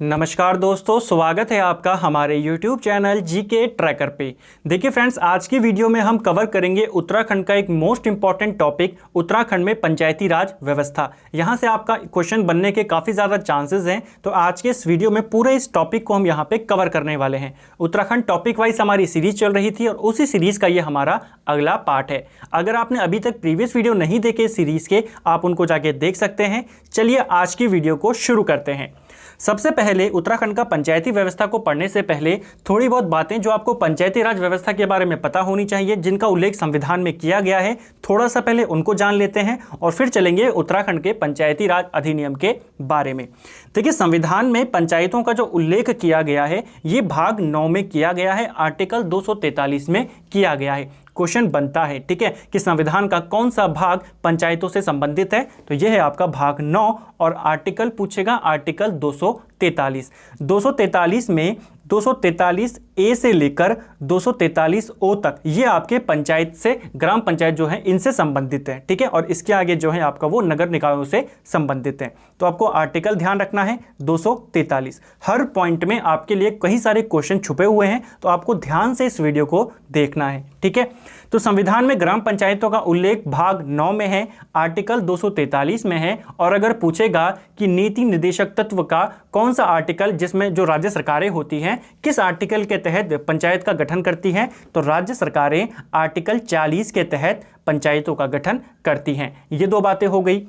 नमस्कार दोस्तों, स्वागत है आपका हमारे YouTube चैनल जीके ट्रैकर पे। देखिए फ्रेंड्स, आज की वीडियो में हम कवर करेंगे उत्तराखंड का एक मोस्ट इंपॉर्टेंट टॉपिक, उत्तराखंड में पंचायती राज व्यवस्था। यहां से आपका क्वेश्चन बनने के काफ़ी ज़्यादा चांसेस हैं, तो आज के इस वीडियो में पूरे इस टॉपिक को हम यहाँ पे कवर करने वाले हैं। उत्तराखंड टॉपिक वाइज हमारी सीरीज चल रही थी और उसी सीरीज़ का ये हमारा अगला पार्ट है। अगर आपने अभी तक प्रीवियस वीडियो नहीं देखे सीरीज़ के, आप उनको जाके देख सकते हैं। चलिए आज की वीडियो को शुरू करते हैं। सबसे पहले उत्तराखंड का पंचायती व्यवस्था को पढ़ने से पहले थोड़ी बहुत बातें जो आपको पंचायती राज व्यवस्था के बारे में पता होनी चाहिए, जिनका उल्लेख संविधान में किया गया है, थोड़ा सा पहले उनको जान लेते हैं और फिर चलेंगे उत्तराखंड के पंचायती राज अधिनियम के बारे में। देखिए, संविधान में पंचायतों का जो उल्लेख किया गया है ये भाग 9 में किया गया है, आर्टिकल 243 में किया गया है। क्वेश्चन बनता है, ठीक है, कि संविधान का कौन सा भाग पंचायतों से संबंधित है, तो यह है आपका भाग 9 और आर्टिकल पूछेगा आर्टिकल 243। 243 में 243 ए से लेकर 243 ओ तक ये आपके पंचायत से, ग्राम पंचायत जो है इनसे संबंधित है, ठीक है, और इसके आगे जो है आपका वो नगर निकायों से संबंधित है। तो आपको आर्टिकल ध्यान रखना है 243। हर पॉइंट में आपके लिए कई सारे क्वेश्चन छुपे हुए हैं, तो आपको ध्यान से इस वीडियो को देखना है, ठीक है। तो संविधान में ग्राम पंचायतों का उल्लेख भाग 9 में है, आर्टिकल 243 में है। और अगर पूछेगा कि नीति निर्देशक तत्व का कौन सा आर्टिकल, जिसमें जो राज्य सरकारें होती हैं किस आर्टिकल के तहत पंचायत का गठन करती हैं, तो राज्य सरकारें आर्टिकल 40 के तहत पंचायतों का गठन करती हैं। ये दो बातें हो गई।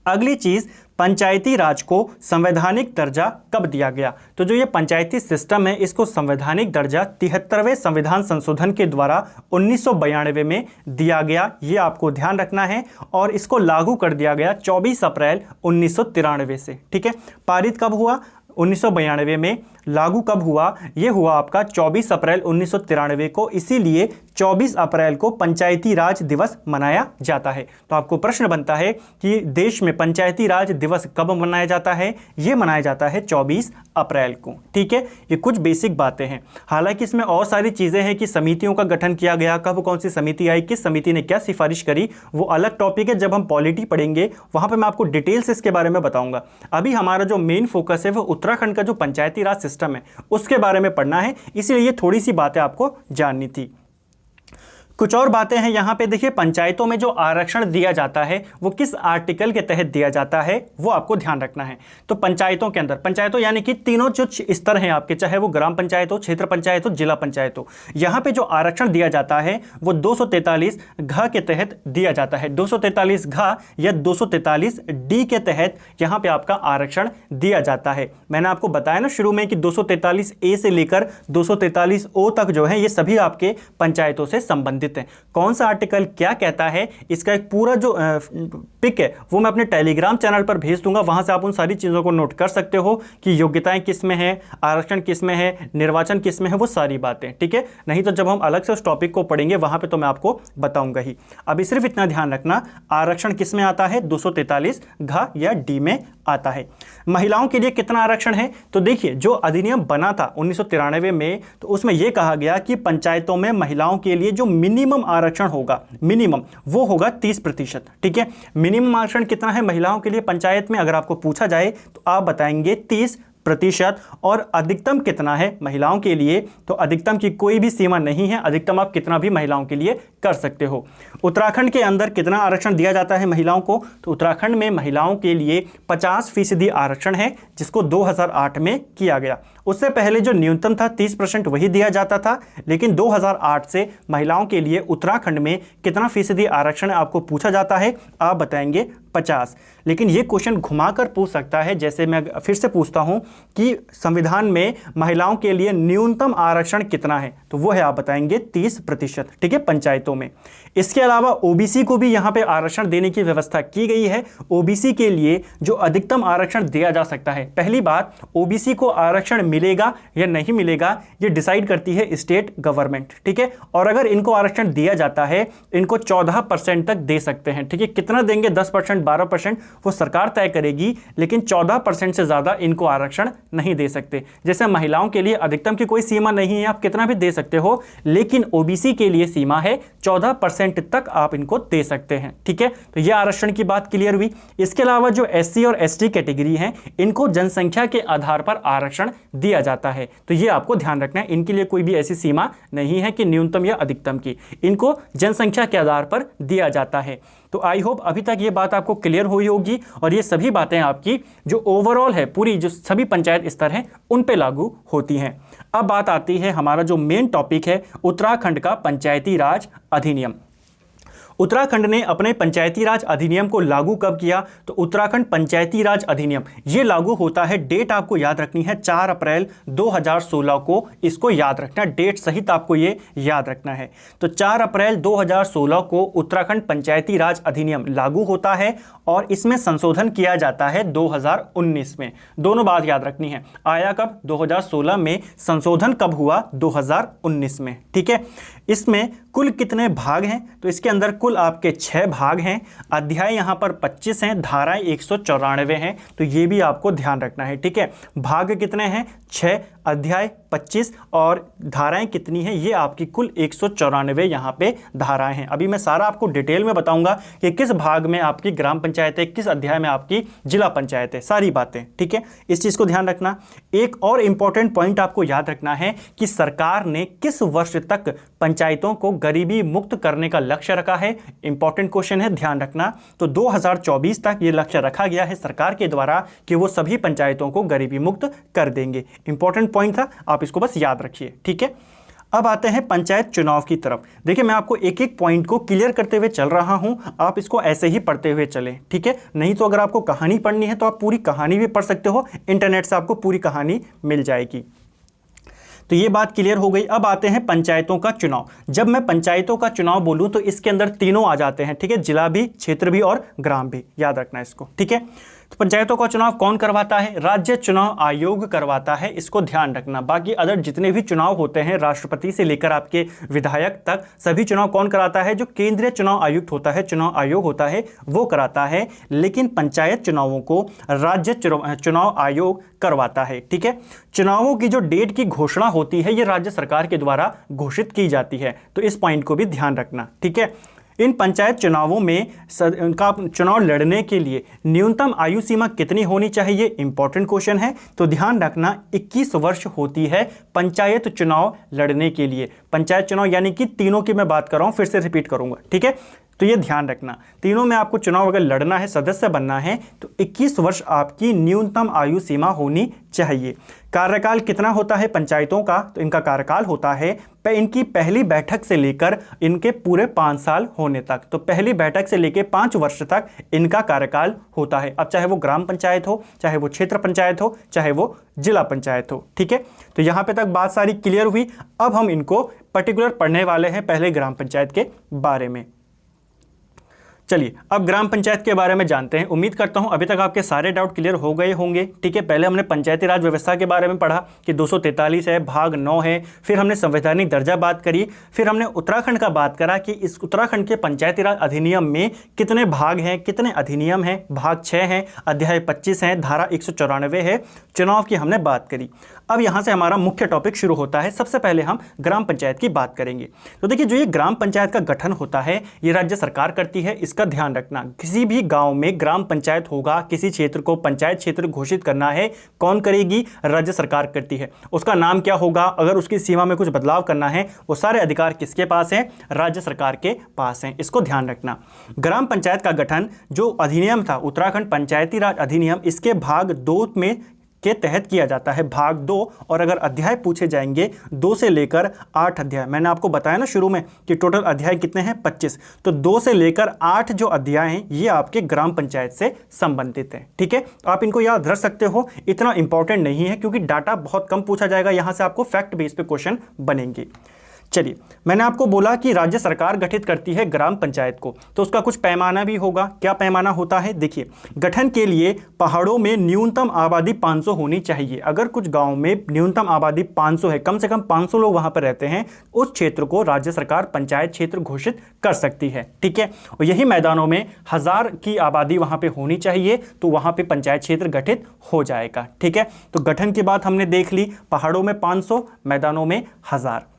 अगली चीज, पंचायती राज को संवैधानिक दर्जा कब दिया गया, तो जो ये पंचायती सिस्टम है इसको संवैधानिक दर्जा 73वें संविधान संशोधन के द्वारा 1992 में दिया गया, ये आपको ध्यान रखना है। और इसको लागू कर दिया गया 24 अप्रैल 1993 से, ठीक है। पारित कब हुआ? 1992 में। लागू कब हुआ? यह हुआ आपका 24 अप्रैल 1993 को, इसीलिए 24 अप्रैल को पंचायती राज दिवस मनाया जाता है। तो आपको प्रश्न बनता है कि देश में पंचायती राज दिवस कब मनाया जाता है? यह मनाया जाता है 24 अप्रैल को, ठीक है। ये कुछ बेसिक बातें हैं। हालांकि इसमें और सारी चीज़ें हैं कि समितियों का गठन किया गया, कब कौन सी समिति आई, किस समिति ने क्या सिफारिश करी, वो अलग टॉपिक है। जब हम पॉलिटी पढ़ेंगे वहाँ पर मैं आपको डिटेल्स इसके बारे में बताऊँगा। अभी हमारा जो मेन फोकस है वो उत्तराखंड का जो पंचायती राज सिस्टम है उसके बारे में पढ़ना है, इसलिए ये थोड़ी सी बातें आपको जाननी थी। कुछ और बातें हैं यहाँ पे। देखिए, पंचायतों में जो आरक्षण दिया जाता है वो किस आर्टिकल के तहत दिया जाता है वो आपको ध्यान रखना है। तो पंचायतों के अंदर, पंचायतों यानी कि तीनों जो स्तर हैं आपके, चाहे वो ग्राम पंचायत हो, क्षेत्र पंचायत हो, जिला पंचायत हो, यहाँ पे जो आरक्षण दिया जाता है वो 243 घ के तहत दिया जाता है। 243 घ या 243 डी के तहत यहाँ पे आपका आरक्षण दिया जाता है। मैंने आपको बताया ना शुरू में कि 243 ए से लेकर 243 ओ तक जो है ये सभी आपके पंचायतों से संबंधित है। कौन सा आर्टिकल क्या कहता है, इसका एक पूरा जो पिक है वो मैं अपने टेलीग्राम चैनल पर भेज दूंगा। वहां से आप उन सारी चीजों को नोट कर सकते हो कि योग्यताएं किस में है, आरक्षण किस में है, निर्वाचन किस में है, वो सारी बातें, ठीक है। नहीं तो जब हम अलग से उस टॉपिक को पढ़ेंगे वहां पे तो मैं आपको बताऊंगा ही। अभी सिर्फ इतना ध्यान रखना, आरक्षण किस में आता है? 243 घ या डी में आता है। महिलाओं के लिए कितना आरक्षण है? तो देखिए, जो अधिनियम बना था 1993 में, तो उसमें यह कहा गया कि पंचायतों में महिलाओं के लिए जो मिनिमम आरक्षण होगा, मिनिमम वो होगा 30%, ठीक है। मिनिमम आरक्षण कितना है महिलाओं के लिए पंचायत में? अगर आपको पूछा जाए तो आप बताएंगे 30%। और अधिकतम कितना है महिलाओं के लिए? तो अधिकतम की कोई भी सीमा नहीं है, अधिकतम आप कितना भी महिलाओं के लिए कर सकते हो। उत्तराखंड के अंदर कितना आरक्षण दिया जाता है महिलाओं को? तो उत्तराखंड में महिलाओं के लिए 50% आरक्षण है, जिसको 2008 में किया गया। उससे पहले जो न्यूनतम था 30% वही दिया जाता था, लेकिन 2008 से महिलाओं के लिए उत्तराखंड में कितना फीसदी आरक्षण आपको पूछा जाता है? आप बताएंगे 50। लेकिन ये क्वेश्चन घुमाकर पूछ सकता है, जैसे मैं फिर से पूछता हूं कि संविधान में महिलाओं के लिए न्यूनतम आरक्षण कितना है, तो वो है आप बताएंगे 30%, ठीक है, पंचायतों में। इसके अलावा ओबीसी को भी यहाँ पे आरक्षण देने की व्यवस्था की गई है। ओबीसी के लिए जो अधिकतम आरक्षण दिया जा सकता है, पहली बात, ओबीसी को आरक्षण मिलेगा या नहीं मिलेगा ये डिसाइड करती है स्टेट गवर्नमेंट, ठीक है। और अगर इनको आरक्षण दिया जाता है, इनको 14% तक दे सकते हैं, ठीक है। कितना देंगे? 10%, 12%, वो सरकार तय करेगी, लेकिन 14% से ज़्यादा इनको आरक्षण नहीं दे सकते। जैसे महिलाओं के लिए अधिकतम की कोई सीमा नहीं है, आप कितना भी दे सकते हो, लेकिन ओबीसी के लिए सीमा है 14% तक आप इनको दे सकते हैं। ठीक है, तो ये आरक्षण की बात क्लियर हुई। इसके अलावा जो एससी और एसटी कैटेगरी हैं, इनको जनसंख्या के आधार पर आरक्षण दिया जाता है। तो ये आपको ध्यान रखना है, इनके लिए कोई भी ऐसी सीमा नहीं है कि न्यूनतम या अधिकतम की, इनको जनसंख्या के आधार पर दिया जाता है। तो आई होप अभी तक ये बात आपको क्लियर हुई होगी और ये सभी बातें आपकी जो ओवरऑल है, पूरी जो सभी पंचायत स्तर हैं उन पे लागू होती हैं। अब बात आती है, हमारा जो मेन टॉपिक है उत्तराखंड का पंचायती राज अधिनियम। उत्तराखंड ने अपने पंचायती राज अधिनियम को लागू कब किया? तो उत्तराखंड पंचायती राज अधिनियम ये लागू होता है, डेट आपको याद रखनी है 4 अप्रैल 2016 को, इसको याद रखना, डेट सहित आपको ये याद रखना है। तो 4 अप्रैल 2016 को उत्तराखंड पंचायती राज अधिनियम लागू होता है और इसमें संशोधन किया जाता है 2019 में। दोनों बात याद रखनी है, आया कब? 2016 में, संशोधन कब हुआ? 2019 में। ठीक है, इसमें कुल कितने भाग हैं? तो इसके अंदर कुल आपके 6 भाग हैं, अध्याय यहाँ पर 25 हैं, धाराएं 194 हैं, तो ये भी आपको ध्यान रखना है। ठीक है, भाग कितने हैं? 6, अध्याय 25 और धाराएं कितनी हैं? ये आपकी कुल 194 यहाँ पे धाराएं हैं। अभी मैं सारा आपको डिटेल में बताऊंगा कि किस भाग में आपकी ग्राम पंचायत है, किस अध्याय में आपकी जिला पंचायत है, सारी बातें। ठीक है, इस चीज़ को ध्यान रखना। एक और इंपॉर्टेंट पॉइंट आपको याद रखना है कि सरकार ने किस वर्ष तक पंचायतों को गरीबी मुक्त करने का लक्ष्य रखा है। इंपॉर्टेंट क्वेश्चन है, ध्यान रखना। तो 2024 तक ये लक्ष्य रखा गया है सरकार के द्वारा कि वो सभी पंचायतों को गरीबी मुक्त कर देंगे। इंपॉर्टेंट पॉइंट था, आप इसको बस याद रखिए। ठीक है, अब आते हैं पंचायत चुनाव की तरफ। देखिए, मैं आपको एक एक पॉइंट को क्लियर करते हुए चल रहा हूं, आप इसको ऐसे ही पढ़ते हुए चलें। ठीक है, नहीं तो अगर आपको कहानी पढ़नी है तो आप पूरी कहानी भी पढ़ सकते हो, इंटरनेट से आपको पूरी कहानी मिल जाएगी। तो ये बात क्लियर हो गई। अब आते हैं पंचायतों का चुनाव। जब मैं पंचायतों का चुनाव बोलूं तो इसके अंदर तीनों आ जाते हैं। ठीक है, जिला भी, क्षेत्र भी और ग्राम भी, याद रखना इसको। ठीक है, तो पंचायतों का चुनाव कौन करवाता है? राज्य चुनाव आयोग करवाता है, इसको ध्यान रखना। बाकी अदर जितने भी चुनाव होते हैं, राष्ट्रपति से लेकर आपके विधायक तक, सभी चुनाव कौन कराता है? जो केंद्रीय चुनाव आयुक्त होता है, चुनाव आयोग होता है, वो कराता है। लेकिन पंचायत चुनावों को राज्य चुनाव आयोग करवाता है। ठीक है, चुनावों की जो डेट की घोषणा होती है, ये राज्य सरकार के द्वारा घोषित की जाती है, तो इस पॉइंट को भी ध्यान रखना। ठीक है, इन पंचायत चुनावों में उनका चुनाव लड़ने के लिए न्यूनतम आयु सीमा कितनी होनी चाहिए? इंपॉर्टेंट क्वेश्चन है, तो ध्यान रखना 21 वर्ष होती है पंचायत चुनाव लड़ने के लिए। पंचायत चुनाव यानी कि तीनों की मैं बात कर रहा हूं, फिर से रिपीट करूंगा। ठीक है, तो ये ध्यान रखना, तीनों में आपको चुनाव अगर लड़ना है, सदस्य बनना है, तो 21 वर्ष आपकी न्यूनतम आयु सीमा होनी चाहिए। कार्यकाल कितना होता है पंचायतों का? तो इनका कार्यकाल होता है इनकी पहली बैठक से लेकर इनके पूरे 5 साल होने तक। तो पहली बैठक से लेकर 5 वर्ष तक इनका कार्यकाल होता है। अब चाहे वो ग्राम पंचायत हो, चाहे वो क्षेत्र पंचायत हो, चाहे वो जिला पंचायत हो। ठीक है, तो यहां पे तक बात सारी क्लियर हुई। अब हम इनको पर्टिकुलर पढ़ने वाले हैं, पहले ग्राम पंचायत के बारे में। चलिए, अब ग्राम पंचायत के बारे में जानते हैं। उम्मीद करता हूं अभी तक आपके सारे डाउट क्लियर हो गए होंगे। ठीक है, पहले हमने पंचायती राज व्यवस्था के बारे में पढ़ा कि 243 है, भाग 9 है, फिर हमने संवैधानिक दर्जा बात करी, फिर हमने उत्तराखंड का बात करा कि इस उत्तराखंड के पंचायती राज अधिनियम में कितने भाग हैं, कितने अधिनियम हैं। भाग 6 हैं, अध्याय 25 हैं, धारा 194 है। चुनाव की हमने बात करी। अब यहाँ से हमारा मुख्य टॉपिक शुरू होता है। सबसे पहले हम ग्राम पंचायत की बात करेंगे। तो देखिए, जो ये ग्राम पंचायत का गठन होता है, ये राज्य सरकार करती है, इसका ध्यान रखना। किसी भी गांव में ग्राम पंचायत होगा, किसी क्षेत्र को पंचायत क्षेत्र घोषित करना है, कौन करेगी? राज्य सरकार करती है। उसका नाम क्या होगा? अगर उसकी सीमा में कुछ बदलाव करना है, वो सारे अधिकार किसके पास हैं? राज्य सरकार के पास हैं। इसको ध्यान रखना। ग्राम पंचायत का गठन जो अधिनियम था, उत्तराखंड पंचायती राज अधिनियम, इसके भाग 2 में के तहत किया जाता है, भाग 2। और अगर अध्याय पूछे जाएंगे 2 से लेकर 8 अध्याय, मैंने आपको बताया ना शुरू में कि टोटल अध्याय कितने हैं? 25। तो 2 से लेकर 8 जो अध्याय हैं, ये आपके ग्राम पंचायत से संबंधित हैं। ठीक है, तो आप इनको याद रख सकते हो, इतना इंपॉर्टेंट नहीं है क्योंकि डाटा बहुत कम पूछा जाएगा, यहां से आपको फैक्ट बेस पे क्वेश्चन बनेंगे। चलिए, मैंने आपको बोला कि राज्य सरकार गठित करती है ग्राम पंचायत को, तो उसका कुछ पैमाना भी होगा। क्या पैमाना होता है? देखिए, गठन के लिए पहाड़ों में न्यूनतम आबादी 500 होनी चाहिए। अगर कुछ गांव में न्यूनतम आबादी 500 है, कम से कम 500 लोग वहां पर रहते हैं, उस क्षेत्र को राज्य सरकार पंचायत क्षेत्र घोषित कर सकती है। ठीक है, और यही मैदानों में 1000 की आबादी वहां पर होनी चाहिए, तो वहां पर पंचायत क्षेत्र गठित हो जाएगा। ठीक है, तो गठन की बात हमने देख ली, पहाड़ों में 500, मैदानों में 1000।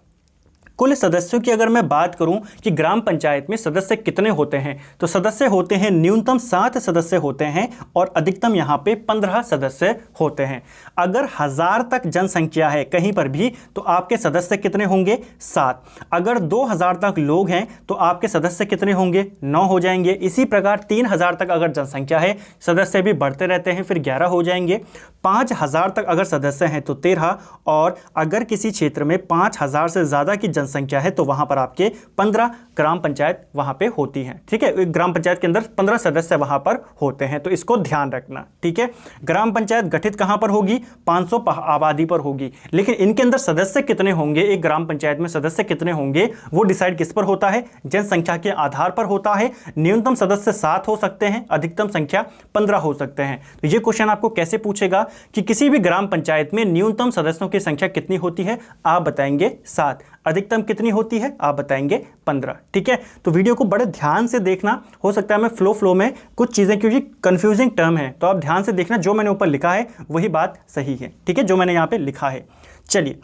कुल सदस्यों की अगर मैं बात करूं कि ग्राम पंचायत में सदस्य कितने होते हैं, तो सदस्य होते हैं न्यूनतम 7 सदस्य होते हैं और अधिकतम यहां पे 15 सदस्य होते हैं। अगर 1000 तक जनसंख्या है कहीं पर भी, तो आपके सदस्य कितने होंगे? 7। अगर 2000 तक लोग हैं तो आपके सदस्य कितने होंगे? 9 हो जाएंगे। इसी प्रकार 3000 तक अगर जनसंख्या है, सदस्य भी बढ़ते रहते हैं, फिर 11 हो जाएंगे। 5000 तक अगर सदस्य हैं तो 13, और अगर किसी क्षेत्र में 5000 से ज़्यादा की जनसंख्या है तो वहां पर आपके 15 ग्राम पंचायत वहां पे होती हैं। ठीक है, एक ग्राम पंचायत के अंदर 15 सदस्य वहां पर होते हैं, तो इसको ध्यान रखना। ठीक है, ग्राम पंचायत गठित कहां पर होगी? 500 आबादी पर होगी। लेकिन इनके अंदर सदस्य कितने होंगे, एक ग्राम पंचायत में सदस्य कितने होंगे, वो डिसाइड किस पर होता है? जनसंख्या के आधार पर होता है। न्यूनतम सदस्य 7 हो सकते हैं, अधिकतम संख्या 15 हो सकते हैं। तो ये क्वेश्चन आपको कैसे पूछेगा कि किसी भी ग्राम पंचायत में न्यूनतम सदस्यों की संख्या कितनी होती है? आप बताएंगे 7। अधिकतम कितनी होती है? आप बताएंगे 15। ठीक है, तो वीडियो को बड़े ध्यान से देखना। हो सकता है मैं फ्लो में कुछ चीज़ें, क्योंकि कंफ्यूजिंग टर्म है, तो आप ध्यान से देखना। जो मैंने ऊपर लिखा है वही बात सही है। ठीक है, जो मैंने यहाँ पे लिखा है। चलिए,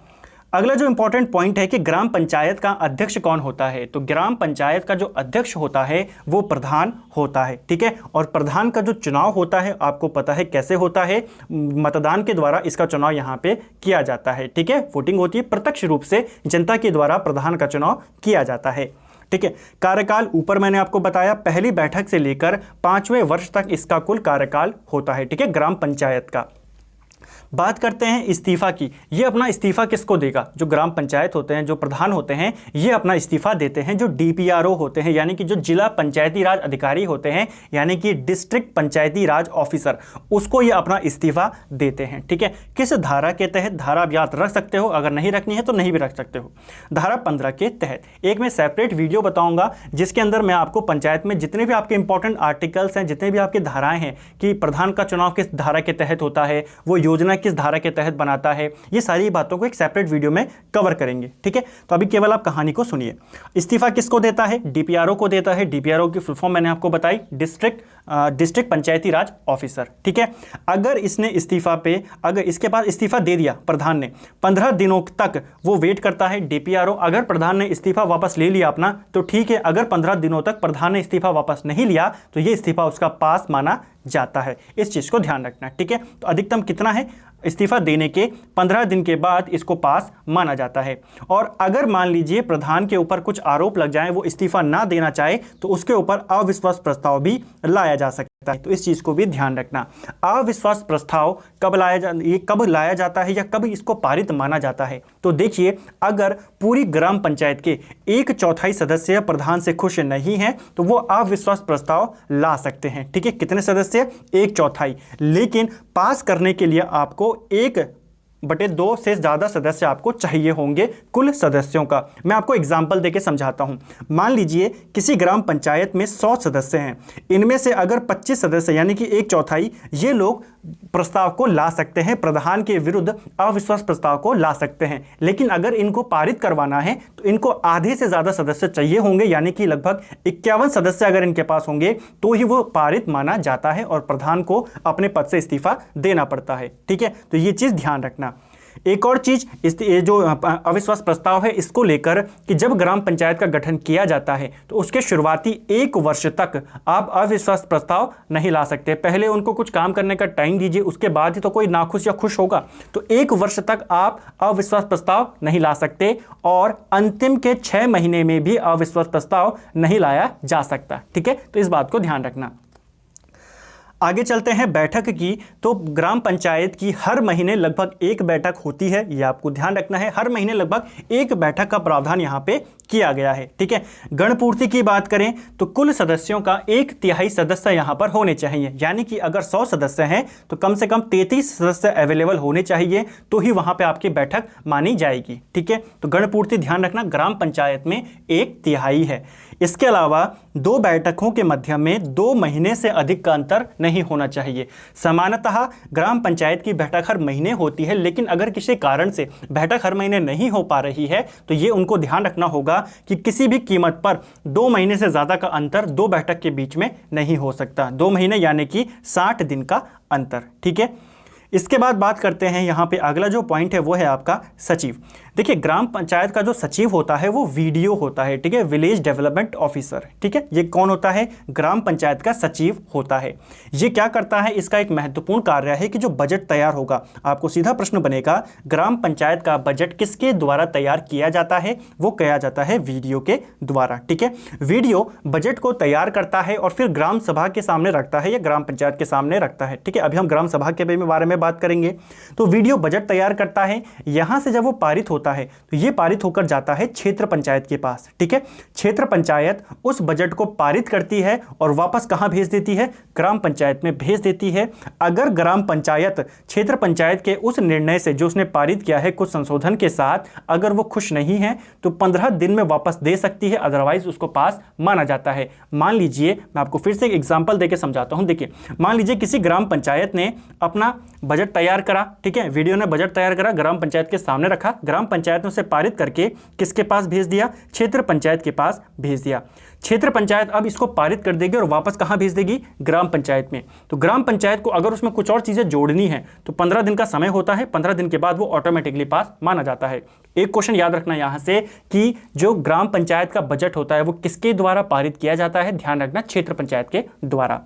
अगला जो इंपॉर्टेंट पॉइंट है कि ग्राम पंचायत का अध्यक्ष कौन होता है, तो ग्राम पंचायत का जो अध्यक्ष होता है वो प्रधान होता है। ठीक है, और प्रधान का जो चुनाव होता है आपको पता है कैसे होता है? मतदान के द्वारा इसका चुनाव यहाँ पे किया जाता है। ठीक है, वोटिंग होती है, प्रत्यक्ष रूप से जनता के द्वारा प्रधान का चुनाव किया जाता है। ठीक है, कार्यकाल ऊपर मैंने आपको बताया, पहली बैठक से लेकर 5वें वर्ष तक इसका कुल कार्यकाल होता है। ठीक है, ग्राम पंचायत का। बात करते हैं इस्तीफा की। ये अपना इस्तीफा किसको देगा? जो ग्राम पंचायत होते हैं, जो प्रधान होते हैं, ये अपना इस्तीफा देते हैं जो डीपीआरओ होते हैं, यानी कि जो जिला पंचायती राज अधिकारी होते हैं, यानी कि डिस्ट्रिक्ट पंचायती राज ऑफिसर, उसको ये अपना इस्तीफा देते हैं। ठीक है, किस धारा के तहत? धारा आप याद रख सकते हो, अगर नहीं रखनी है तो नहीं भी रख सकते हो। धारा 15 के तहत एक मैं सेपरेट वीडियो बताऊंगा जिसके अंदर मैं आपको पंचायत में जितने भी आपके इंपॉर्टेंट आर्टिकल्स हैं, जितने भी आपकी धाराएं हैं, कि प्रधान का चुनाव किस धारा के तहत होता है, वो योजना किस धारा के तहत बनाता है, ये सारी बातों को एक सेपरेट वीडियो में कवर करेंगे। ठीक है, तो अभी केवल आप कहानी को सुनिए। इस्तीफा किसको देता है? डीपीआरओ को देता है। डीपीआरओ की फुल फॉर्म मैंने आपको बताई, डिस्ट्रिक्ट पंचायती राज ऑफिसर। ठीक है, अगर इसने इस्तीफा पे, अगर इसके पास इस्तीफा दे दिया प्रधान ने, 15 दिनों तक वो वेट करता है डीपीआरओ। अगर प्रधान ने इस्तीफा वापस ले लिया अपना तो ठीक है, अगर 15 दिनों तक प्रधान ने इस्तीफा वापस नहीं लिया तो ये इस्तीफा उसका पास माना जाता है। इस चीज को ध्यान रखना। ठीक है, तो अधिकतम कितना है? इस्तीफा देने के 15 दिन के बाद इसको पास माना जाता है। और अगर मान लीजिए प्रधान के ऊपर कुछ आरोप लग जाए, वो इस्तीफा ना देना चाहे, तो उसके ऊपर अविश्वास प्रस्ताव भी लाया जा सकता है। तो इस चीज को भी ध्यान रखना। अविश्वास प्रस्ताव कब लाया जाता है या कब इसको पारित माना जाता है? तो देखिए, अगर पूरी ग्राम पंचायत के 1/4 सदस्य प्रधान से खुश नहीं है तो वो अविश्वास प्रस्ताव ला सकते हैं। ठीक है, कितने सदस्य? 1/4। लेकिन पास करने के लिए आपको 1/2 से ज्यादा सदस्य आपको चाहिए होंगे कुल सदस्यों का। मैं आपको एग्जांपल देके समझाता हूं। मान लीजिए किसी ग्राम पंचायत में 100 सदस्य हैं, इनमें से अगर 25 सदस्य यानी कि 1/4 ये लोग प्रस्ताव को ला सकते हैं, प्रधान के विरुद्ध अविश्वास प्रस्ताव को ला सकते हैं। लेकिन अगर इनको पारित करवाना है तो इनको आधे से ज्यादा सदस्य चाहिए होंगे, यानी कि लगभग 51 सदस्य अगर इनके पास होंगे तो ही वो पारित माना जाता है और प्रधान को अपने पद से इस्तीफा देना पड़ता है। ठीक है, तो ये चीज ध्यान रखना। एक और चीज, ये जो अविश्वास प्रस्ताव है, इसको लेकर कि जब ग्राम पंचायत का गठन किया जाता है तो उसके शुरुआती 1 वर्ष तक आप अविश्वास प्रस्ताव नहीं ला सकते। पहले उनको कुछ काम करने का टाइम दीजिए, उसके बाद ही तो कोई नाखुश या खुश होगा। तो 1 वर्ष तक आप अविश्वास प्रस्ताव नहीं ला सकते और अंतिम के 6 महीने में भी अविश्वास प्रस्ताव नहीं लाया जा सकता। ठीक है, तो इस बात को ध्यान रखना। आगे चलते हैं बैठक की। तो ग्राम पंचायत की हर महीने लगभग एक बैठक होती है, ये आपको ध्यान रखना है। हर महीने लगभग एक बैठक का प्रावधान यहाँ पे किया गया है, ठीक है। गणपूर्ति की बात करें तो कुल सदस्यों का 1/3 सदस्य यहाँ पर होने चाहिए, यानी कि अगर 100 सदस्य हैं तो कम से कम 33 सदस्य अवेलेबल होने चाहिए, तो ही वहाँ पे आपकी बैठक मानी जाएगी, ठीक है। तो गणपूर्ति ध्यान रखना ग्राम पंचायत में 1/3 है। इसके अलावा 2 बैठकों के मध्य में 2 महीने से अधिक का अंतर नहीं होना चाहिए। सामान्यतः ग्राम पंचायत की बैठक हर महीने होती है, लेकिन अगर किसी कारण से बैठक हर महीने नहीं हो पा रही है तो ये उनको ध्यान रखना होगा कि किसी भी कीमत पर 2 महीने से ज़्यादा का अंतर 2 बैठक के बीच में नहीं हो सकता। 2 महीने यानी कि 60 दिन का अंतर, ठीक है। इसके बाद बात करते हैं यहाँ पे अगला जो पॉइंट है वो है आपका सचिव। देखिए ग्राम पंचायत का जो सचिव होता है वो वीडीओ होता है, ठीक है, विलेज डेवलपमेंट ऑफिसर, ठीक है। ये कौन होता है? ग्राम पंचायत का सचिव होता है। ये क्या करता है? इसका एक महत्वपूर्ण कार्य है कि जो बजट तैयार होगा, आपको सीधा प्रश्न बनेगा ग्राम पंचायत का बजट किसके द्वारा तैयार किया जाता है? वो किया जाता है वीडीओ के द्वारा, ठीक है। वीडीओ बजट को तैयार करता है और फिर ग्राम सभा के सामने रखता है या ग्राम पंचायत के सामने रखता है, ठीक है। अभी हम ग्राम सभा के बारे में बात करेंगे। तो वीडीओ बजट तैयार करता है, यहां से जब वो पारित होता है तो ये पारित होकर जाता है क्षेत्र पंचायत के पास, ठीक है। क्षेत्र पंचायत उस बजट को पारित करती है और वापस कहां भेज देती है? ग्राम पंचायत में भेज देती है। अगर ग्राम पंचायत क्षेत्र पंचायत के उस निर्णय से जो उसने पारित किया है कुछ संशोधन के साथ, अगर वो खुश नहीं है तो 15 दिन में वापस दे सकती है, अदरवाइज उसको पास माना जाता है। मान लीजिए, मैं आपको फिर से एक एग्जांपल देके समझाता हूं। देखिए, मान लीजिए किसी ग्राम पंचायत ने अपना बजट तैयार करा, ठीक है, वीडियो ने बजट तैयार करा, ग्राम पंचायत के सामने रखा, ग्राम पंचायत ने उसे पारित करके किसके पास भेज दिया? क्षेत्र पंचायत के पास भेज दिया। क्षेत्र पंचायत अब इसको पारित कर देगी और वापस कहां भेज देगी? ग्राम पंचायत में। तो ग्राम पंचायत को अगर उसमें कुछ और चीजें जोड़नी है तो 15 दिन का समय होता है, 15 दिन के बाद वो ऑटोमेटिकली पास माना जाता है। एक क्वेश्चन याद रखना यहां से कि जो ग्राम पंचायत का बजट होता है वो किसके द्वारा पारित किया जाता है? ध्यान रखना, क्षेत्र पंचायत के द्वारा।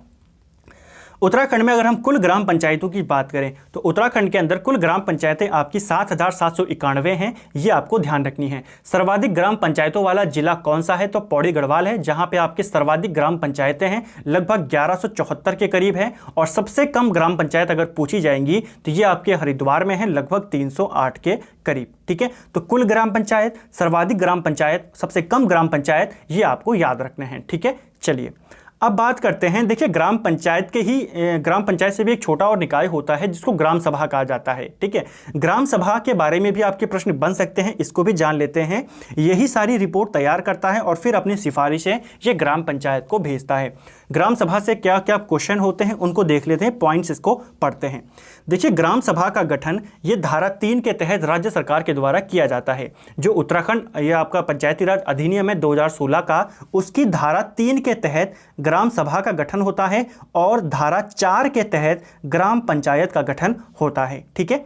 उत्तराखंड में अगर हम कुल ग्राम पंचायतों की बात करें तो उत्तराखंड के अंदर कुल ग्राम पंचायतें आपकी 7,791 हैं, ये आपको ध्यान रखनी है। सर्वाधिक ग्राम पंचायतों वाला जिला कौन सा है? तो पौड़ी गढ़वाल है, जहां पे आपके सर्वाधिक ग्राम पंचायतें हैं, लगभग 1174 के करीब है। और सबसे कम ग्राम पंचायत अगर पूछी जाएंगी तो ये आपके हरिद्वार में है, लगभग 308 के करीब, ठीक है। तो कुल ग्राम पंचायत, सर्वाधिक ग्राम पंचायत, सबसे कम ग्राम पंचायत, ये आपको याद रखने हैं, ठीक है। चलिए अब बात करते हैं। देखिए ग्राम पंचायत के ही ग्राम पंचायत से भी एक छोटा और निकाय होता है जिसको ग्राम सभा कहा जाता है, ठीक है। ग्राम सभा के बारे में भी आपके प्रश्न बन सकते हैं, इसको भी जान लेते हैं। यही सारी रिपोर्ट तैयार करता है और फिर अपनी सिफारिशें ये ग्राम पंचायत को भेजता है। ग्राम सभा से क्या क्या क्वेश्चन होते हैं उनको देख लेते हैं, पॉइंट्स इसको पढ़ते हैं। देखिए ग्राम सभा का गठन ये धारा 3 के तहत राज्य सरकार के द्वारा किया जाता है। जो उत्तराखंड ये आपका पंचायती राज अधिनियम है 2016 का, उसकी धारा 3 के तहत ग्राम सभा का गठन होता है और धारा 4 के तहत ग्राम पंचायत का गठन होता है, ठीक है।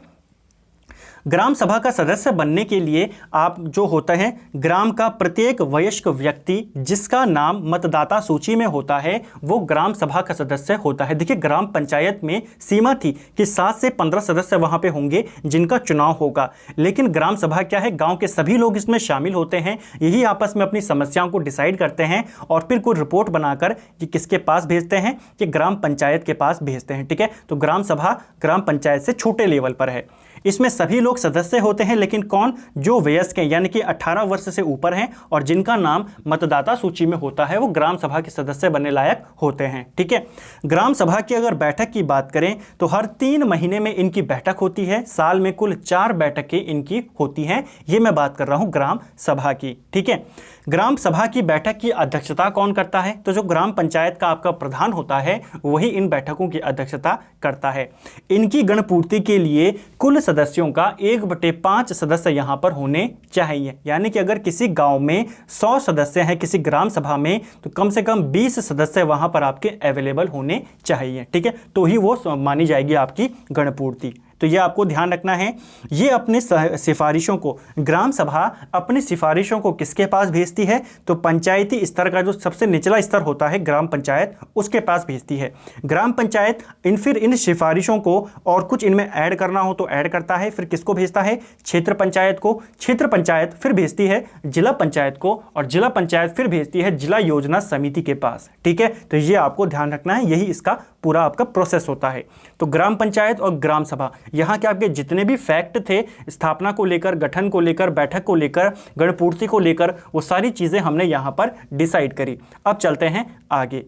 ग्राम सभा का सदस्य बनने के लिए आप जो होता है ग्राम का प्रत्येक वयस्क व्यक्ति जिसका नाम मतदाता सूची में होता है वो ग्राम सभा का सदस्य होता है। देखिए ग्राम पंचायत में सीमा थी कि 7 से 15 सदस्य वहां पे होंगे जिनका चुनाव होगा, लेकिन ग्राम सभा क्या है, गांव के सभी लोग इसमें शामिल होते हैं, यही आपस में अपनी समस्याओं को डिसाइड करते हैं और फिर कोई रिपोर्ट बनाकर ये किसके पास भेजते हैं? कि ग्राम पंचायत के पास भेजते हैं, ठीक है। तो ग्राम सभा ग्राम पंचायत से छोटे लेवल पर है। इसमें सभी लोग सदस्य होते हैं, लेकिन कौन? जो वयस्क हैं यानी कि 18 वर्ष से ऊपर हैं और जिनका नाम मतदाता सूची में होता है वो ग्राम सभा के सदस्य बनने लायक होते हैं, ठीक है। ग्राम सभा की अगर बैठक की बात करें तो हर 3 महीने में इनकी बैठक होती है, साल में कुल 4 बैठकें इनकी होती हैं। ये मैं बात कर रहा हूं ग्राम सभा की, ठीक है। ग्राम सभा की बैठक की अध्यक्षता कौन करता है? तो जो ग्राम पंचायत का आपका प्रधान होता है वही इन बैठकों की अध्यक्षता करता है। इनकी गणपूर्ति के लिए कुल सदस्यों का 1/5 सदस्य यहां पर होने चाहिए, यानी कि अगर किसी गांव में 100 सदस्य हैं किसी ग्राम सभा में तो कम से कम 20 सदस्य वहां पर आपके अवेलेबल होने चाहिए, ठीक है, तो ही वो मानी जाएगी आपकी गणपूर्ति। तो ये आपको ध्यान रखना है। ये अपने सिफारिशों को ग्राम सभा अपनी सिफारिशों को किसके पास भेजती है? तो पंचायती स्तर का जो सबसे निचला स्तर होता है ग्राम पंचायत, उसके पास भेजती है। ग्राम पंचायत फिर इन सिफारिशों को और कुछ इनमें ऐड करना हो तो ऐड करता है, फिर किसको भेजता है? क्षेत्र पंचायत को। क्षेत्र पंचायत फिर भेजती है जिला पंचायत को और जिला पंचायत फिर भेजती है जिला योजना समिति के पास, ठीक है। तो ये आपको ध्यान रखना है, यही इसका पूरा आपका प्रोसेस होता है। तो ग्राम पंचायत और ग्राम सभा, यहाँ के आपके जितने भी फैक्ट थे स्थापना को लेकर, गठन को लेकर, बैठक को लेकर, गणपूर्ति को लेकर, वो सारी चीज़ें हमने यहाँ पर डिसाइड करी। अब चलते हैं आगे।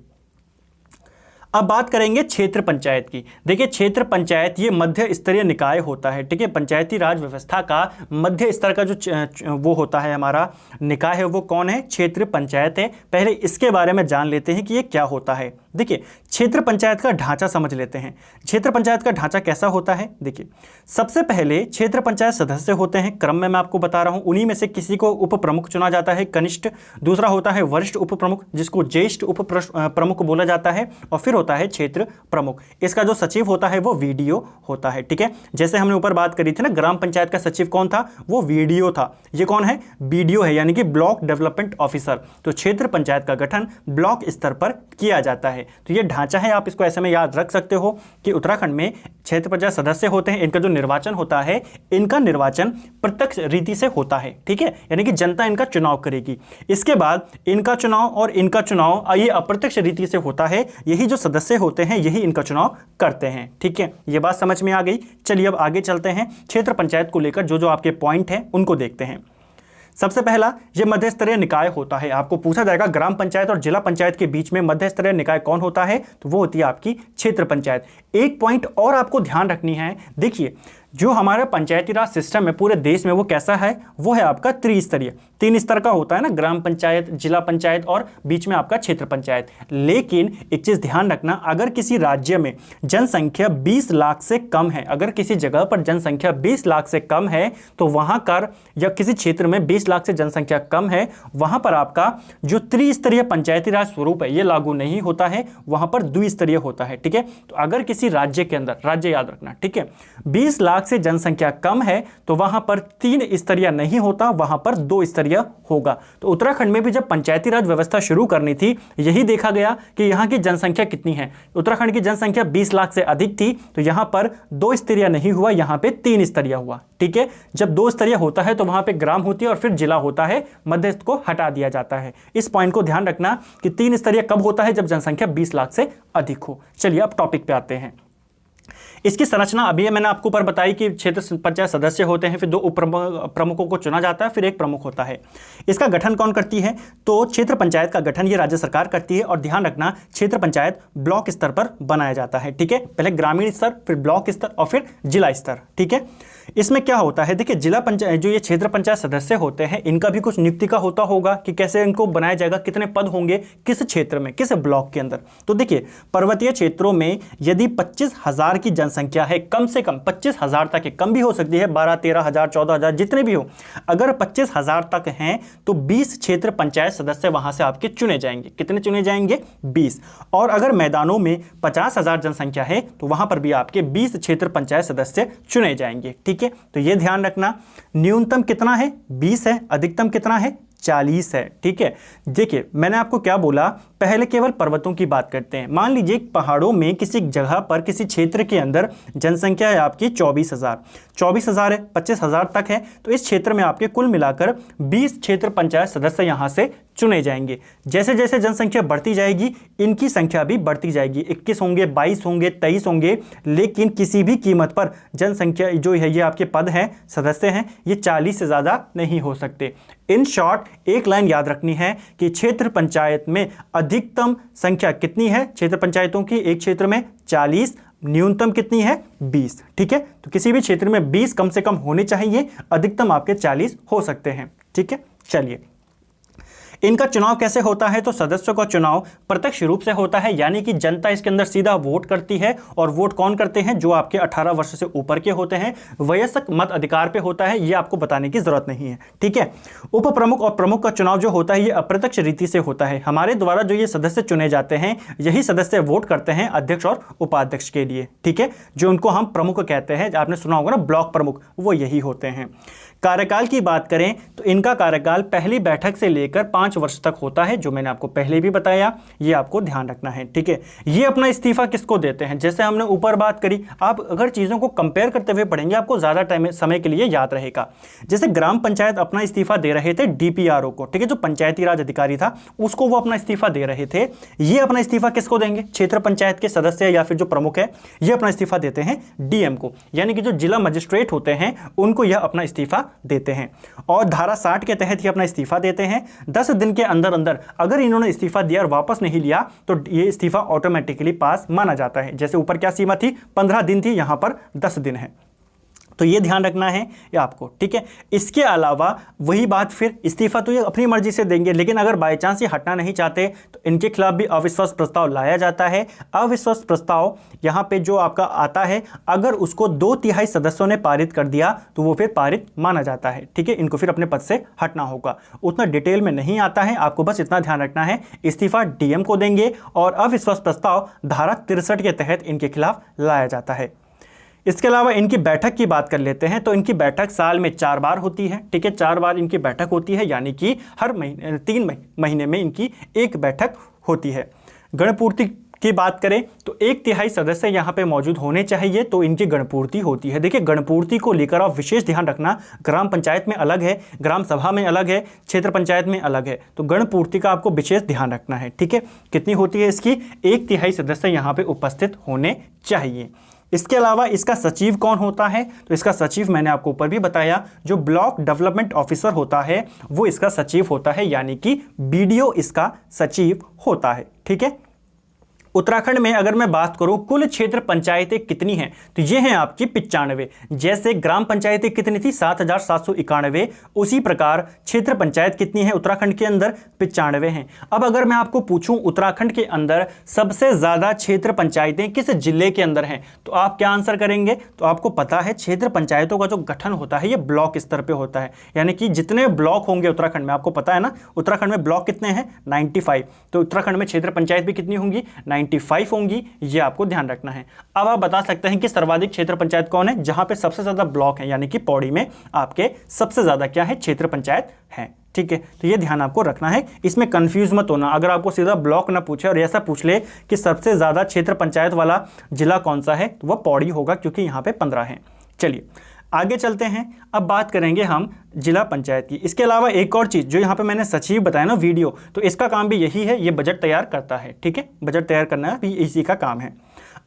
अब बात करेंगे क्षेत्र पंचायत की। देखिए क्षेत्र पंचायत ये मध्य स्तरीय निकाय होता है, ठीक है। पंचायती राज व्यवस्था का मध्य स्तर का जो वो होता है हमारा निकाय है, वो कौन है? क्षेत्र पंचायत है। पहले इसके बारे में जान लेते हैं कि ये क्या होता है। देखिए क्षेत्र पंचायत का ढांचा समझ लेते हैं। क्षेत्र पंचायत का ढांचा कैसा होता है? देखिए सबसे पहले क्षेत्र पंचायत सदस्य होते हैं, क्रम में मैं आपको बता रहा हूं। उन्हीं में से किसी को उप प्रमुख चुना जाता है, कनिष्ठ। दूसरा होता है वरिष्ठ उप प्रमुख, जिसको ज्येष्ठ उप प्रमुख बोला जाता है। और फिर होता है क्षेत्र प्रमुख। इसका जो सचिव होता है वो वीडीओ होता है, ठीक है। जैसे हमने ऊपर बात करी थी ना, ग्राम पंचायत का सचिव कौन था? वो वीडीओ था। ये कौन है? बीडीओ है, यानी कि ब्लॉक डेवलपमेंट ऑफिसर। तो क्षेत्र पंचायत का गठन ब्लॉक स्तर पर किया जाता है। तो ये ढांचा है, आप इसको ऐसे में याद रख सकते हो कि उत्तराखंड में क्षेत्र पंचायत सदस्य होते हैं। इनका जो निर्वाचन होता है, इनका निर्वाचन प्रत्यक्ष रीति से होता है, ठीक है, यानी कि जनता इनका चुनाव करेगी। इसके बाद इनका चुनाव और इनका चुनाव ये अप्रत्यक्ष रीति से होता है। यही जो सदस्य होते हैं यही इनका चुनाव करते हैं, ठीक है। ये बात समझ में आ गई। चलिए अब आगे चलते हैं। क्षेत्र पंचायत को लेकर जो जो आपके पॉइंट हैं उनको देखते हैं। सबसे पहला, ये मध्य स्तरीय निकाय होता है। आपको पूछा जाएगा ग्राम पंचायत और जिला पंचायत के बीच में मध्य स्तरीय निकाय कौन होता है? तो वो होती है आपकी क्षेत्र पंचायत। एक पॉइंट और आपको ध्यान रखनी है। देखिए जो हमारा पंचायती राज सिस्टम है पूरे देश में, वो कैसा है? वो है आपका त्रिस्तरीय। 3 स्तर का होता है ना, ग्राम पंचायत, जिला पंचायत और बीच में आपका क्षेत्र पंचायत। लेकिन एक चीज ध्यान रखना, अगर किसी राज्य में जनसंख्या 20 लाख से कम है, अगर किसी जगह पर जनसंख्या 20 लाख से कम है, तो वहां कर या किसी क्षेत्र में 20 लाख से जनसंख्या कम है, वहां पर आपका जो त्रिस्तरीय पंचायती राज स्वरूप है ये लागू नहीं होता है, वहां पर द्विस्तरीय होता है, ठीक है। तो अगर किसी राज्य के अंदर, राज्य याद रखना, ठीक है, 20 लाख से जनसंख्या कम है तो वहां पर 3 स्तरीय नहीं होता, वहां पर 2 स्तरीय होगा। तो उत्तराखंड में भी जब पंचायती राज व्यवस्था शुरू करनी थी, यही देखा गया कि यहां की जनसंख्या कितनी है। उत्तराखंड की जनसंख्या 20 लाख से अधिक थी, तो यहां पर 2 स्तरीय नहीं हुआ, यहां पे 3 स्तरीय हुआ, ठीक है। जब 2 स्तरीय होता है तो वहां पे ग्राम होती है और फिर जिला होता है, मध्यस्थ को हटा दिया जाता है। इस पॉइंट को ध्यान रखना कि 3 स्तरीय कब होता है? जब जनसंख्या 20 लाख से अधिक हो। चलिए अब टॉपिक पे आते हैं। इसकी संरचना अभी मैंने आपको ऊपर बताई कि क्षेत्र पंचायत सदस्य होते हैं, फिर 2 उप प्रमुखों को चुना जाता है, फिर 1 प्रमुख होता है। इसका गठन कौन करती है? तो क्षेत्र पंचायत का गठन ये राज्य सरकार करती है। और ध्यान रखना, क्षेत्र पंचायत ब्लॉक स्तर पर बनाया जाता है, ठीक है। पहले ग्रामीण स्तर, फिर ब्लॉक स्तर और फिर जिला स्तर, ठीक है। इसमें क्या होता है? देखिए जिला पंचायत, जो ये क्षेत्र पंचायत सदस्य होते हैं, इनका भी कुछ नियुक्ति का होता होगा कि कैसे इनको बनाया जाएगा, कितने पद होंगे, किस क्षेत्र में, किस ब्लॉक के अंदर। तो देखिए पर्वतीय क्षेत्रों में यदि 25,000 की जनसंख्या है, कम से कम 25,000 तक है, कम भी हो सकती है, 12-13,000 14,000 जितने भी हो, अगर 25,000 तक हैं तो 20 क्षेत्र पंचायत सदस्य वहां से आपके चुने जाएंगे। कितने चुने जाएंगे? 20। और अगर मैदानों में 50,000 जनसंख्या है तो वहां पर भी आपके 20 क्षेत्र पंचायत सदस्य चुने जाएंगे, ठीक है। तो ये ध्यान रखना, न्यूनतम कितना है? 20 है, अधिकतम कितना है? 40 है, ठीक है। देखिए मैंने आपको क्या बोला, पहले केवल पर्वतों की बात करते हैं। मान लीजिए पहाड़ों में किसी जगह पर, किसी क्षेत्र के अंदर जनसंख्या है आपकी 24,000 है, 25,000 तक है, तो इस क्षेत्र में आपके कुल मिलाकर 20 क्षेत्र पंचायत सदस्य यहां से चुने जाएंगे। जैसे जैसे जनसंख्या बढ़ती जाएगी इनकी संख्या भी बढ़ती जाएगी, 21 होंगे, 22 होंगे, 23 होंगे, लेकिन किसी भी कीमत पर जनसंख्या जो है, ये आपके पद हैं, सदस्य हैं, ये 40 से ज़्यादा नहीं हो सकते। इन शॉर्ट एक लाइन याद रखनी है कि क्षेत्र पंचायत में अधिकतम संख्या कितनी है क्षेत्र पंचायतों की? एक क्षेत्र में 40, न्यूनतम कितनी है? 20, ठीक है। तो किसी भी क्षेत्र में 20 कम से कम होने चाहिए, अधिकतम आपके 40 हो सकते हैं, ठीक है। चलिए इनका चुनाव कैसे होता है? तो सदस्यों का चुनाव प्रत्यक्ष रूप से होता है, यानी कि जनता इसके अंदर सीधा वोट करती है। और वोट कौन करते हैं? जो आपके 18 वर्ष से ऊपर के होते हैं। वयस्क मत अधिकार पे होता है, ये आपको बताने की जरूरत नहीं है, ठीक है। उप प्रमुख और प्रमुख का चुनाव जो होता है ये अप्रत्यक्ष रीति से होता है। हमारे द्वारा जो ये सदस्य चुने जाते हैं, यही सदस्य वोट करते हैं अध्यक्ष और उपाध्यक्ष के लिए, ठीक है। जो उनको हम प्रमुख कहते हैं, आपने सुना होगा ना ब्लॉक प्रमुख, वो यही होते हैं। कार्यकाल की बात करें तो इनका कार्यकाल पहली बैठक से लेकर 5 5 वर्ष तक होता है, जो मैंने आपको पहले भी बताया, ये आपको ध्यान रखना है। ठीक है, ये अपना इस्तीफा किसको देते हैं, जैसे हमने ऊपर बात करी, आप अगर चीज़ों को कंपेयर करते हुए पढ़ेंगे आपको ज़्यादा टाइम समय के लिए याद रहेगा। जैसे ग्राम पंचायत अपना इस्तीफा दे रहे थे डीपीआरओ को, ठीक है, जो पंचायती राज अधिकारी था उसको वो अपना इस्तीफा दे रहे थे। ये अपना इस्तीफा किसको देंगे, क्षेत्र पंचायत के सदस्य या फिर जो प्रमुख है ये अपना इस्तीफा देते हैं डीएम को, यानी कि जो जिला मजिस्ट्रेट होते हैं उनको यह अपना इस्तीफा देते हैं। और धारा 60 के तहत ये अपना इस्तीफा देते हैं। 10 दिन के अंदर अंदर अगर इन्होंने इस्तीफा दिया और वापस नहीं लिया तो ये इस्तीफा ऑटोमेटिकली पास माना जाता है। जैसे ऊपर क्या सीमा थी, 15 दिन थी, यहां पर 10 दिन है, तो ये ध्यान रखना है ये आपको। ठीक है, इसके अलावा वही बात, फिर इस्तीफा तो ये अपनी मर्जी से देंगे, लेकिन अगर बाय चांस ये हटना नहीं चाहते तो इनके खिलाफ भी अविश्वास प्रस्ताव लाया जाता है। अविश्वास प्रस्ताव यहाँ पे जो आपका आता है, अगर उसको 2/3 सदस्यों ने पारित कर दिया तो वो फिर पारित माना जाता है। ठीक है, इनको फिर अपने पद से हटना होगा। उतना डिटेल में नहीं आता है, आपको बस इतना ध्यान रखना है, इस्तीफा डीएम को देंगे और अविश्वास प्रस्ताव धारा 63 के तहत इनके खिलाफ लाया जाता है। इसके अलावा इनकी बैठक की बात कर लेते हैं, तो इनकी बैठक साल में 4 बार होती है। ठीक है, 4 बार इनकी बैठक होती है, यानी कि हर महीने 3 महीने में इनकी एक बैठक होती है। गणपूर्ति की बात करें तो 1/3 सदस्य यहाँ पे मौजूद होने चाहिए तो इनकी गणपूर्ति होती है। देखिए, गणपूर्ति को लेकर आप विशेष ध्यान रखना, ग्राम पंचायत में अलग है, ग्राम सभा में अलग है, क्षेत्र पंचायत में अलग है, तो गणपूर्ति का आपको विशेष ध्यान रखना है। ठीक है, कितनी होती है इसकी, 1/3 सदस्य यहाँ पे उपस्थित होने चाहिए। इसके अलावा इसका सचिव कौन होता है, तो इसका सचिव मैंने आपको ऊपर भी बताया, जो ब्लॉक डेवलपमेंट ऑफिसर होता है वो इसका सचिव होता है, यानी कि बीडीओ इसका सचिव होता है। ठीक है, उत्तराखंड में अगर मैं बात करूं कुल क्षेत्र पंचायतें कितनी हैं, तो ये हैं आपकी 95। जैसे ग्राम पंचायतें कितनी थी, 7,791, उसी प्रकार क्षेत्र पंचायत कितनी है उत्तराखंड के अंदर, 95 हैं। अब अगर मैं आपको पूछूं उत्तराखंड के अंदर सबसे ज़्यादा क्षेत्र पंचायतें किस जिले के अंदर हैं, तो आप क्या आंसर करेंगे, तो आपको पता है क्षेत्र पंचायतों का जो गठन होता है ये ब्लॉक स्तर पर होता है, यानी कि जितने ब्लॉक होंगे उत्तराखंड में, आपको पता है ना उत्तराखंड में ब्लॉक कितने हैं, 95, तो उत्तराखंड में क्षेत्र पंचायत भी कितनी होंगी, 95 होंगी, ये आपको ध्यान रखना है। अब आप बता सकते हैं कि सर्वाधिक क्षेत्र पंचायत कौन है, जहां पे सबसे ज्यादा ब्लॉक है, यानी कि पौड़ी में आपके सबसे ज्यादा क्या है, क्षेत्र पंचायत है। ठीक है, तो ये ध्यान आपको रखना है, इसमें कंफ्यूज मत होना। अगर आपको सीधा ब्लॉक ना पूछे और ऐसा पूछ ले कि सबसे ज्यादा क्षेत्र पंचायत वाला जिला कौन सा है, तो वह पौड़ी होगा, क्योंकि यहाँ पे 15 है। चलिए आगे चलते हैं, अब बात करेंगे हम जिला पंचायत की। इसके अलावा एक और चीज़ जो यहाँ पे मैंने सचिव बताया ना वीडियो, तो इसका काम भी यही है, ये बजट तैयार करता है। ठीक है, बजट तैयार करना भी इसी का काम है।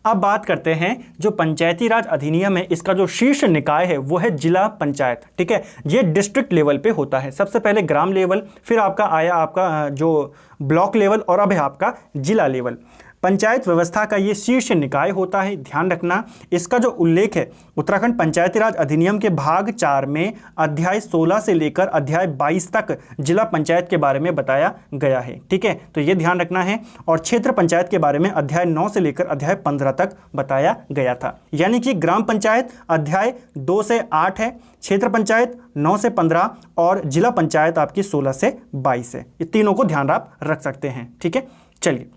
अब बात करते हैं जो पंचायती राज अधिनियम है, इसका जो शीर्ष निकाय है वो है जिला पंचायत। ठीक है, ये डिस्ट्रिक्ट लेवल पे होता है, सबसे पहले ग्राम लेवल, फिर आपका आया आपका जो ब्लॉक लेवल और अब है आपका जिला लेवल। पंचायत व्यवस्था का ये शीर्ष निकाय होता है, ध्यान रखना। इसका जो उल्लेख है उत्तराखंड पंचायती राज अधिनियम के भाग 4 में अध्याय 16 से लेकर अध्याय 22 तक जिला पंचायत के बारे में बताया गया है। ठीक है, तो ये ध्यान रखना है। और क्षेत्र पंचायत के बारे में अध्याय 9 से लेकर अध्याय 15 तक बताया गया था, यानी कि ग्राम पंचायत अध्याय 2 से 8 है, क्षेत्र पंचायत 9 से 15 और जिला पंचायत आपकी 16 से 22 है। ये तीनों को ध्यान आप रख सकते हैं। ठीक है, चलिए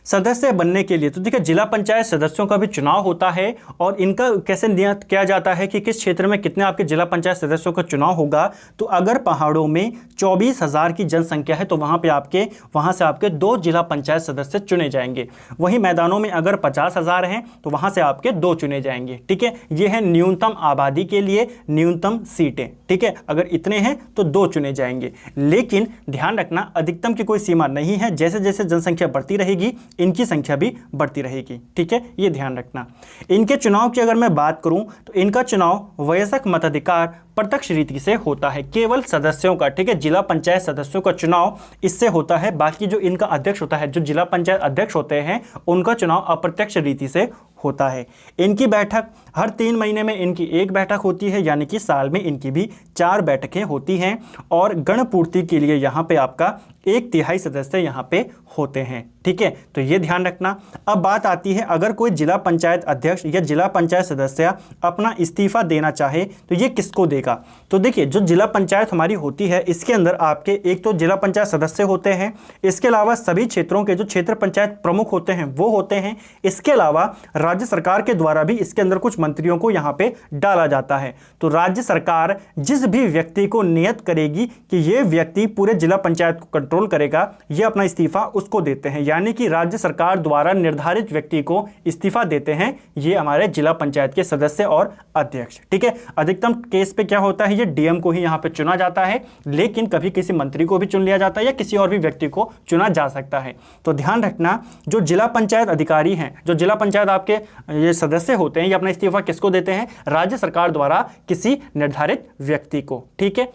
सदस्य बनने के लिए तो देखिए जिला पंचायत सदस्यों का भी चुनाव होता है और इनका कैसे नियत किया जाता है कि किस क्षेत्र में कितने आपके जिला पंचायत सदस्यों का चुनाव होगा। तो अगर पहाड़ों में 24,000 की जनसंख्या है तो वहाँ से आपके 2 जिला पंचायत सदस्य चुने जाएंगे। वहीं मैदानों में अगर 50,000 हैं तो वहाँ से आपके 2 चुने जाएंगे। ठीक है, ये है न्यूनतम आबादी के लिए न्यूनतम सीटें। ठीक है, अगर इतने हैं तो 2 चुने जाएंगे, लेकिन ध्यान रखना अधिकतम की कोई सीमा नहीं है, जैसे जैसे जनसंख्या बढ़ती रहेगी इनकी संख्या भी बढ़ती रहेगी। ठीक है, ये ध्यान रखना। इनके चुनाव की अगर मैं बात करूं तो इनका चुनाव वयस्क मताधिकार प्रत्यक्ष रीति से होता है, केवल सदस्यों का। ठीक है, जिला पंचायत सदस्यों का चुनाव इससे होता है, बाकी जो इनका अध्यक्ष होता है, जो जिला पंचायत अध्यक्ष होते हैं, उनका चुनाव अप्रत्यक्ष रीति से होता है। इनकी बैठक हर 3 महीने में इनकी एक बैठक होती है, यानी कि साल में इनकी भी 4 बैठकें होती हैं। और गणपूर्ति के लिए यहाँ पे आपका 1/3 सदस्य यहाँ पे होते हैं। ठीक है, तो ये ध्यान रखना। अब बात आती है अगर कोई जिला पंचायत अध्यक्ष या जिला पंचायत सदस्य अपना इस्तीफा देना चाहे तो ये किसको देगा। तो देखिए जो जिला पंचायत हमारी होती है इसके अंदर आपके एक तो जिला पंचायत सदस्य होते हैं, इसके अलावा सभी क्षेत्रों के जो क्षेत्र पंचायत प्रमुख होते हैं वो होते हैं। इसके अलावा राज्य सरकार के द्वारा भी इसके अंदर कुछ मंत्रियों को यहाँ पे डाला जाता है। तो राज्य सरकार जिस भी व्यक्ति को नियत करेगी कि ये व्यक्ति पूरे जिला पंचायत को कंट्रोल करेगा, ये अपना इस्तीफा उसको देते हैं। यानी कि राज्य सरकार द्वारा निर्धारित व्यक्ति को इस्तीफा देते हैं ये हमारे जिला पंचायत के सदस्य और अध्यक्ष। ठीक है, अधिकतम केस पे क्या होता है, ये डीएम को ही यहाँ पे चुना जाता है, लेकिन कभी किसी मंत्री को भी चुन लिया जाता है या किसी और भी व्यक्ति को चुना जा सकता है। तो ध्यान रखना, जो जिला पंचायत अधिकारी हैं, जो जिला पंचायत आपके ये सदस्य होते हैं, ये अपना इस्तीफा किसको देते हैं, राज्य सरकार द्वारा किसी निर्धारित व्यक्ति को। ठीक है,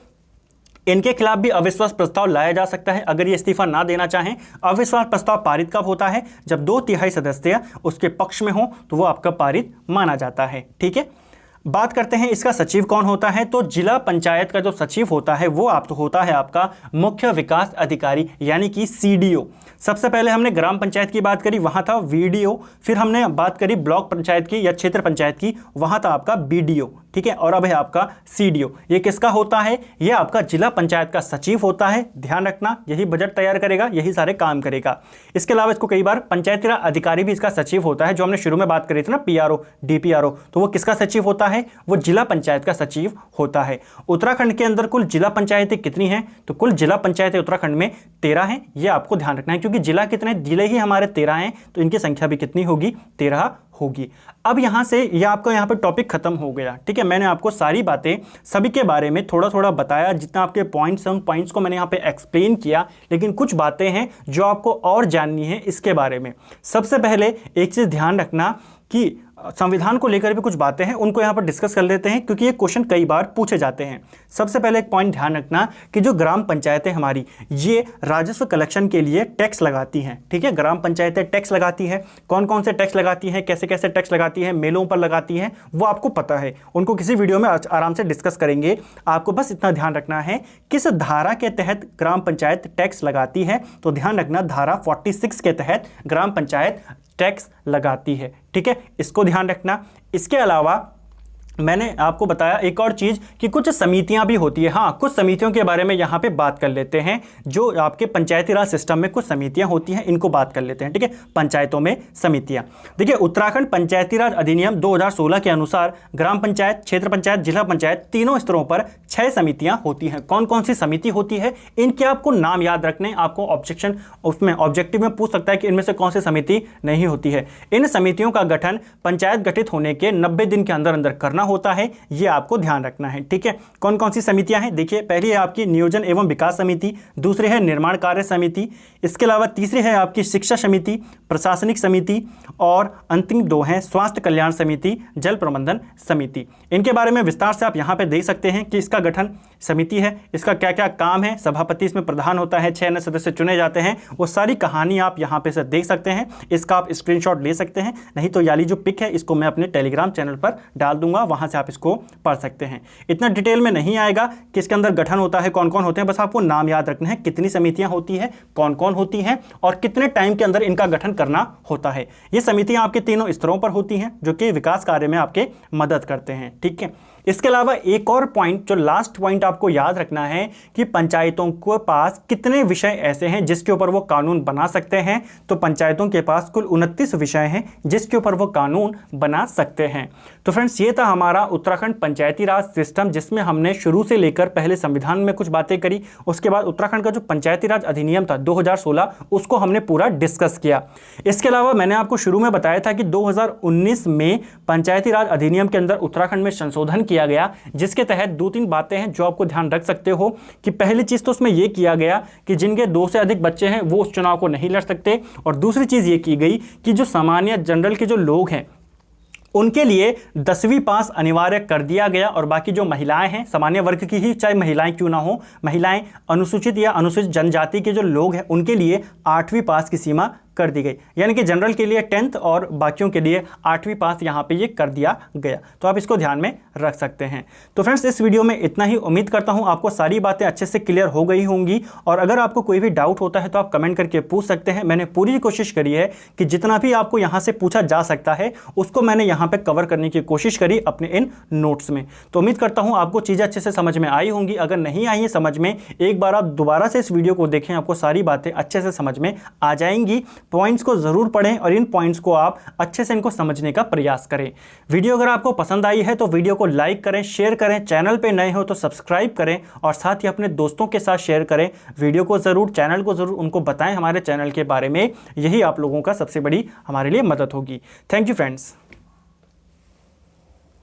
इनके खिलाफ भी अविश्वास प्रस्ताव लाया जा सकता है अगर ये इस्तीफा ना देना चाहें। अविश्वास प्रस्ताव पारित कब होता है, जब 2/3 सदस्य उसके पक्ष में हो तो वो आपका पारित माना जाता है। ठीक है, बात करते हैं इसका सचिव कौन होता है। तो जिला पंचायत का जो सचिव होता है वो होता है आपका मुख्य विकास अधिकारी यानी कि सीडीओ। सबसे पहले हमने ग्राम पंचायत की बात करी, वहां था वीडीओ, फिर हमने बात करी ब्लॉक पंचायत की या क्षेत्र पंचायत की, वहां था आपका बीडीओ। ठीक है, और अब है आपका सीडीओ। ये किसका होता है, ये आपका जिला पंचायत का सचिव होता है। ध्यान रखना, यही बजट तैयार करेगा, यही सारे काम करेगा। इसके अलावा इसको कई बार पंचायती राज अधिकारी भी इसका सचिव होता है, जो हमने शुरू में बात करी थी ना, पीआरओ डीपीआरओ, तो वो किसका सचिव होता है, वो जिला पंचायत का सचिव होता है। उत्तराखंड के अंदर कुल जिला पंचायतें कितनी हैं, तो कुल जिला पंचायतें उत्तराखंड में 13 हैं। ये आपको ध्यान रखना है, क्योंकि जिला कितने, जिले ही हमारे 13 हैं, तो इनकी संख्या भी कितनी होगी, 13 होगी। अब यहां से ये आपका यहां पे टॉपिक खत्म हो गया। ठीक है, मैंने आपको सारी बातें सभी के बारे में थोड़ा थोड़ा बताया, जितना आपके पॉइंट्स हैं उन पॉइंट्स को मैंने यहां पे एक्सप्लेन किया, लेकिन कुछ बातें हैं जो आपको और जाननी है इसके बारे में। सबसे पहले एक चीज ध्यान रखना कि संविधान को लेकर भी कुछ बातें हैं, उनको यहाँ पर डिस्कस कर लेते हैं, क्योंकि ये क्वेश्चन कई बार पूछे जाते हैं। सबसे पहले एक पॉइंट ध्यान रखना कि जो ग्राम पंचायतें हमारी, ये राजस्व कलेक्शन के लिए टैक्स लगाती हैं। ठीक है, ग्राम पंचायतें टैक्स लगाती हैं। कौन कौन से टैक्स लगाती हैं, कैसे कैसे टैक्स लगाती हैं, मेलों पर लगाती हैं, वो आपको पता है, उनको किसी वीडियो में आराम से डिस्कस करेंगे। आपको बस इतना ध्यान रखना है किस धारा के तहत ग्राम पंचायत टैक्स लगाती है। तो ध्यान रखना, धारा 46 के तहत ग्राम पंचायत टैक्स लगाती है। ठीक है, इसको ध्यान रखना। इसके अलावा मैंने आपको बताया एक और चीज़ कि कुछ समितियां भी होती है। हाँ, कुछ समितियों के बारे में यहाँ पे बात कर लेते हैं। जो आपके पंचायती राज सिस्टम में कुछ समितियां होती हैं, इनको बात कर लेते हैं। ठीक है, पंचायतों में समितियां, देखिए उत्तराखंड पंचायती राज अधिनियम 2016 के अनुसार ग्राम पंचायत, क्षेत्र पंचायत, जिला पंचायत, तीनों स्तरों पर 6 समितियां होती हैं। कौन कौन सी समिति होती है, इनके आपको नाम याद रखने। आपको ऑब्जेक्शन उसमें ऑब्जेक्टिव में पूछ सकता है कि इनमें से कौन सी समिति नहीं होती है। इन समितियों का गठन पंचायत गठित होने के 90 दिन के अंदर अंदर करना होता है, ये आपको ध्यान रखना है। ठीक है, कौन कौन सी समितियां हैं, देखिए पहली है आपकी नियोजन एवं विकास समिति, दूसरी है निर्माण कार्य समिति, इसके अलावा तीसरी है आपकी शिक्षा समिति, प्रशासनिक समिति, और अंतिम 2 हैं स्वास्थ्य कल्याण समिति, जल प्रबंधन समिति। इनके बारे में विस्तार से आप यहाँ पे देख सकते हैं कि इसका गठन समिति है, इसका क्या क्या काम है, सभापति इसमें प्रधान होता है, 6 अन्य सदस्य चुने जाते हैं, वो सारी कहानी आप यहाँ पे से देख सकते हैं। इसका आप स्क्रीनशॉट ले सकते हैं, नहीं तो याली जो पिक है इसको मैं अपने टेलीग्राम चैनल पर डाल दूंगा, वहां से आप इसको पढ़ सकते हैं। इतना डिटेल में नहीं आएगा कि इसके अंदर गठन होता है, कौन कौन होते हैं, बस आपको नाम याद रखना है, कितनी समितियां होती है, कौन कौन होती हैं और कितने टाइम के अंदर इनका गठन करना होता है। ये समितियां आपके तीनों स्तरों पर होती हैं, जो कि विकास कार्य में आपके मदद करते हैं। ठीक है, इसके अलावा एक और पॉइंट, जो लास्ट पॉइंट आपको याद रखना है कि पंचायतों के पास कितने विषय ऐसे हैं जिसके ऊपर वो कानून बना सकते हैं। तो पंचायतों के पास कुल 29 विषय हैं जिसके ऊपर वो कानून बना सकते हैं। तो फ्रेंड्स, ये था हमारा उत्तराखंड पंचायती राज सिस्टम, जिसमें हमने शुरू से लेकर पहले संविधान में कुछ बातें करी, उसके बाद उत्तराखंड का जो पंचायती राज अधिनियम था 2016, उसको हमने पूरा डिस्कस किया। इसके अलावा मैंने आपको शुरू में बताया था कि 2019 में पंचायती राज अधिनियम के अंदर उत्तराखंड में संशोधन किया गया, जिसके तहत 2-3 बातें हैं जो आपको ध्यान रख सकते हो। कि पहली चीज तो उसमें यह किया गया कि जिनके 2 से अधिक बच्चे हैं वो उस चुनाव को नहीं लड़ सकते, और दूसरी चीज ये की गई कि जो सामान्य जनरल के जो लोग हैं उनके लिए 10वीं पास अनिवार्य कर दिया गया, और बाकी जो महिलाएं हैं, सामान्य वर्ग की ही चाहे महिलाएं क्यों ना हो, महिलाएं, अनुसूचित या अनुसूचित जनजाति के जो लोग हैं उनके लिए 8वीं पास की सीमा कर दी गई। यानी कि जनरल के लिए 10th और बाकियों के लिए 8वीं पास यहाँ पे ये कर दिया गया। तो आप इसको ध्यान में रख सकते हैं। तो फ्रेंड्स, इस वीडियो में इतना ही। उम्मीद करता हूँ आपको सारी बातें अच्छे से क्लियर हो गई होंगी, और अगर आपको कोई भी डाउट होता है तो आप कमेंट करके पूछ सकते हैं। मैंने पूरी कोशिश करी है कि जितना भी आपको यहाँ से पूछा जा सकता है उसको मैंने यहाँ पर कवर करने की कोशिश करी अपने इन नोट्स में। तो उम्मीद करता हूँ आपको चीज़ें अच्छे से समझ में आई होंगी। अगर नहीं आई है समझ में, एक बार आप दोबारा से इस वीडियो को देखें, आपको सारी बातें अच्छे से समझ में आ जाएंगी। पॉइंट्स को ज़रूर पढ़ें और इन पॉइंट्स को आप अच्छे से इनको समझने का प्रयास करें। वीडियो अगर आपको पसंद आई है तो वीडियो को लाइक करें, शेयर करें, चैनल पे नए हो तो सब्सक्राइब करें और साथ ही अपने दोस्तों के साथ शेयर करें। वीडियो को ज़रूर, चैनल को ज़रूर उनको बताएं हमारे चैनल के बारे में, यही आप लोगों का सबसे बड़ी हमारे लिए मदद होगी। Thank you friends.